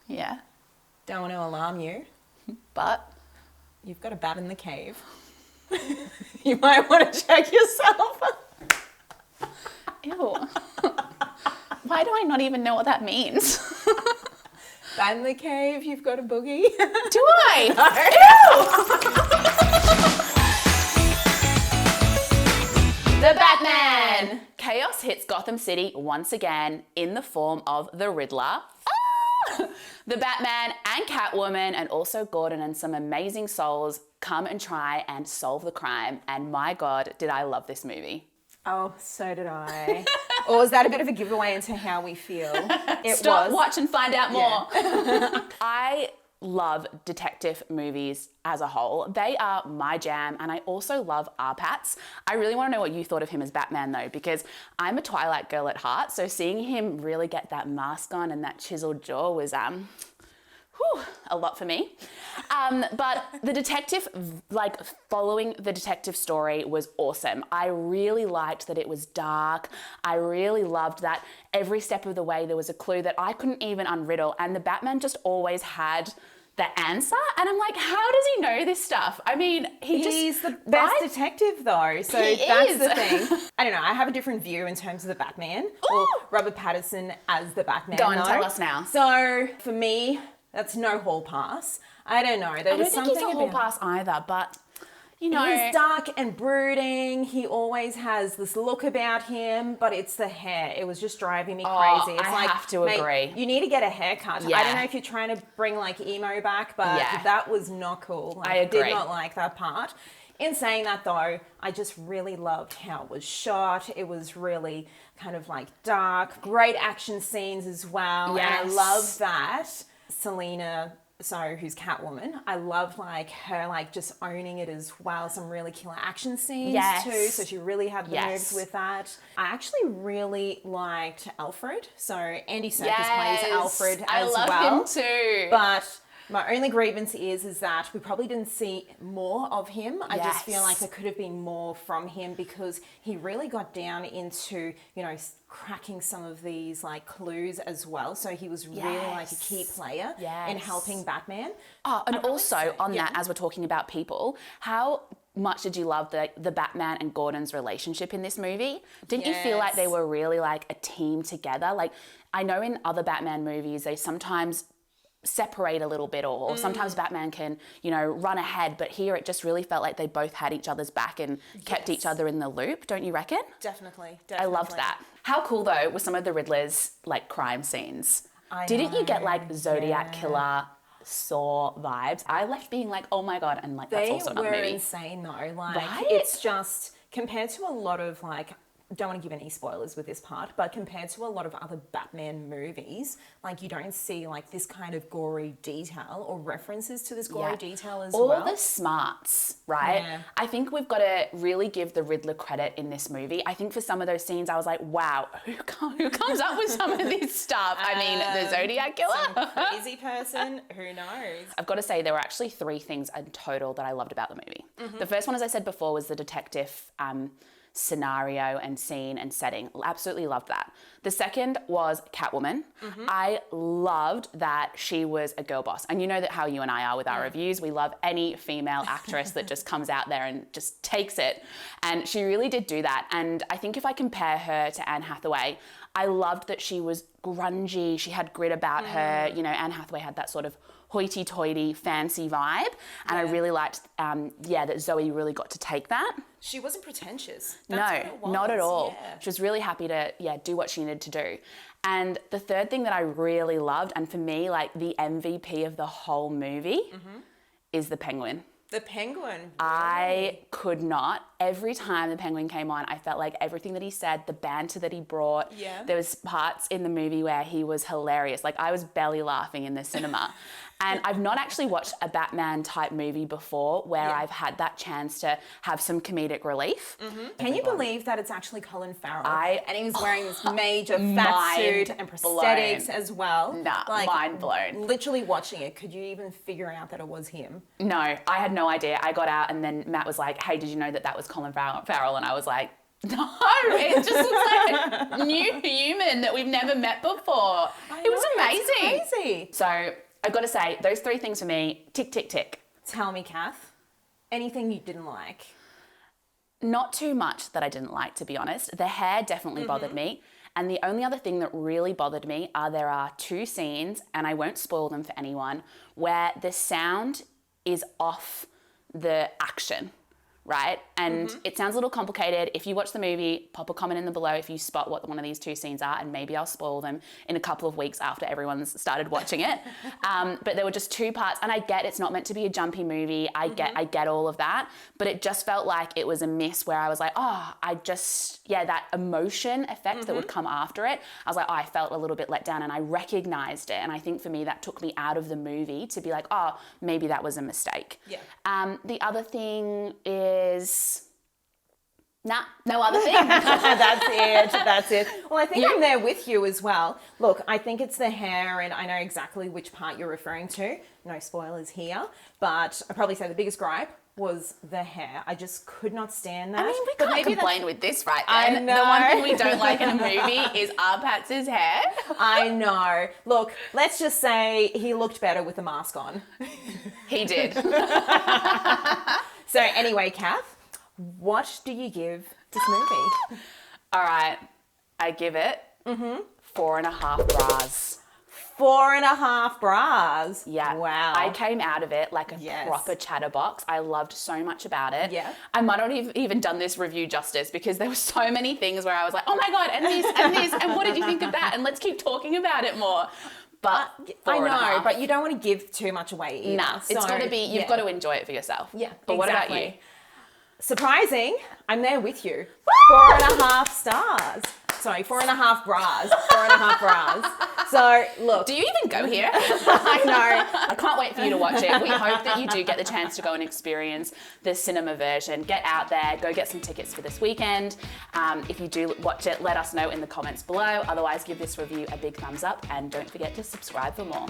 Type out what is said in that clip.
Yeah. Don't want to alarm you, But you've got a bat in the cave. You might want to check yourself. ew. Why do I not even know what that means? Bat in the cave, you've got a boogie. Do I? Ew! The Batman! Chaos hits Gotham City once again in the form of the Riddler. The Batman and Catwoman and also Gordon and some amazing souls come and try and solve the crime. And my God, did I love this movie. Oh, so did I. Or was that a bit of a giveaway into how we feel? Stop, watch and find out more. Yeah. I love detective movies as a whole. They are my jam, and I also love R-Pats. I really want to know what you thought of him as Batman though, because I'm a Twilight girl at heart, so seeing him really get that mask on and that chiseled jaw was a lot for me. But the detective, following the detective story was awesome. I really liked that it was dark. I really loved that every step of the way there was a clue that I couldn't even unriddle, and the Batman just always had the answer. And I'm like, how does he know this stuff? I mean, he's the best detective though, so that's the thing. I don't know, I have a different view in terms of the Batman, or Robert Pattinson as the Batman. Go on, tell us now. So for me, that's no hall pass. I don't know. I don't think he's a hall pass either, but you know. He's dark and brooding. He always has this look about him, but it's the hair. It was just driving me crazy. It's I have to agree. You need to get a haircut. Yeah. I don't know if you're trying to bring like emo back, but that was not cool. I agree. Did not like that part. In saying that though, I just really loved how it was shot. It was really kind of like dark, great action scenes as well. Yes. And I love that Selena, who's Catwoman, I love like her like just owning it as well. Some really killer action scenes too. So she really had the moves with that. I actually really liked Alfred. So Andy Serkis plays Alfred as well. I love him too. But my only grievance is that we probably didn't see more of him. I just feel like there could have been more from him, because he really got down into, cracking some of these like clues as well. So he was really like a key player in helping Batman. Oh, and also on that, as we're talking about people, how much did you love the Batman and Gordon's relationship in this movie? Didn't you feel like they were really like a team together? Like, I know in other Batman movies, they sometimes separate a little bit, or sometimes Batman can, run ahead, but here it just really felt like they both had each other's back and kept each other in the loop, don't you reckon? Definitely. I loved that. How cool though were some of the Riddler's like crime scenes? Didn't you get like Zodiac Killer, Saw vibes? I left being like, oh my God, and like that's also not a movie. They were insane though. Like it's just compared to a lot of like, don't want to give any spoilers with this part, but compared to a lot of other Batman movies, like you don't see like this kind of gory detail or references to this gory detail as well. All the smarts, right? Yeah. I think we've got to really give the Riddler credit in this movie. I think for some of those scenes, I was like, wow, who comes up with some of this stuff? I mean, the Zodiac Killer? Some crazy person, who knows? I've got to say, there were actually 3 things in total that I loved about the movie. Mm-hmm. The first one, as I said before, was the detective scenario and scene and setting. Absolutely loved that. The second was Catwoman. Mm-hmm. I loved that she was a girl boss. And you know that how you and I are with our reviews. We love any female actress that just comes out there and just takes it. And she really did do that. And I think if I compare her to Anne Hathaway, I loved that she was grungy. She had grit about her. Anne Hathaway had that sort of hoity-toity, fancy vibe. And I really liked, that Zoe really got to take that. She wasn't pretentious. That's not at all. Yeah. She was really happy to, do what she needed to do. And the third thing that I really loved, and for me, like the MVP of the whole movie, is the Penguin. The Penguin. Really? I could not. Every time the Penguin came on, I felt like everything that he said, the banter that he brought, there was parts in the movie where he was hilarious. Like I was belly laughing in the cinema. And I've not actually watched a Batman type movie before where I've had that chance to have some comedic relief. Mm-hmm. Can you believe that it's actually Colin Farrell? And he was wearing this major fat suit and prosthetics as well. Mind blown. Literally watching it, could you even figure out that it was him? No, I had no idea. I got out and then Matt was like, hey, did you know that was Colin Farrell? And I was like, no, it just looks like a new human that we've never met before. It was amazing. It's Really? So I've got to say, those 3 things for me, tick, tick, tick. Tell me, Cath, anything you didn't like? Not too much that I didn't like, to be honest. The hair definitely bothered me. And the only other thing that really bothered me there are 2 scenes, and I won't spoil them for anyone, where the sound is off the action, right? And it sounds a little complicated. If you watch the movie, pop a comment in the below if you spot what one of these 2 scenes are, and maybe I'll spoil them in a couple of weeks after everyone's started watching it. But there were just 2 parts, and I get it's not meant to be a jumpy movie. I get all of that, but it just felt like it was a miss where I was like, that emotion effect that would come after it. I was like, I felt a little bit let down, and I recognized it. And I think for me, that took me out of the movie to be like, maybe that was a mistake. Yeah. The other thing is, no other thing. That's it. Well, I think I'm there with you as well. Look, I think it's the hair, and I know exactly which part you're referring to. No spoilers here, but I'd probably say the biggest gripe was the hair. I just could not stand that. I mean, we can't complain with this right I then. know. The one thing we don't like in a movie is Arpatz's hair. I know. Look, let's just say he looked better with the mask on. He did. So anyway, Cath, what do you give this movie? All right, I give it 4.5 bras. 4.5 bras. Yeah. Wow. I came out of it like a proper chatterbox. I loved so much about it. Yeah. I might not have even done this review justice because there were so many things where I was like, oh my God, and this, and what did you think of that? And let's keep talking about it more. But I know, but you don't want to give too much away either. Nah, it's got to be, you've got to enjoy it for yourself. Yeah, But what about you? Surprising, I'm there with you. 4.5 stars. Sorry, 4.5 bras. 4.5 bras. So, look. Do you even go here? I know. I can't wait for you to watch it. We hope that you do get the chance to go and experience the cinema version. Get out there, go get some tickets for this weekend. If you do watch it, let us know in the comments below. Otherwise, give this review a big thumbs up and don't forget to subscribe for more.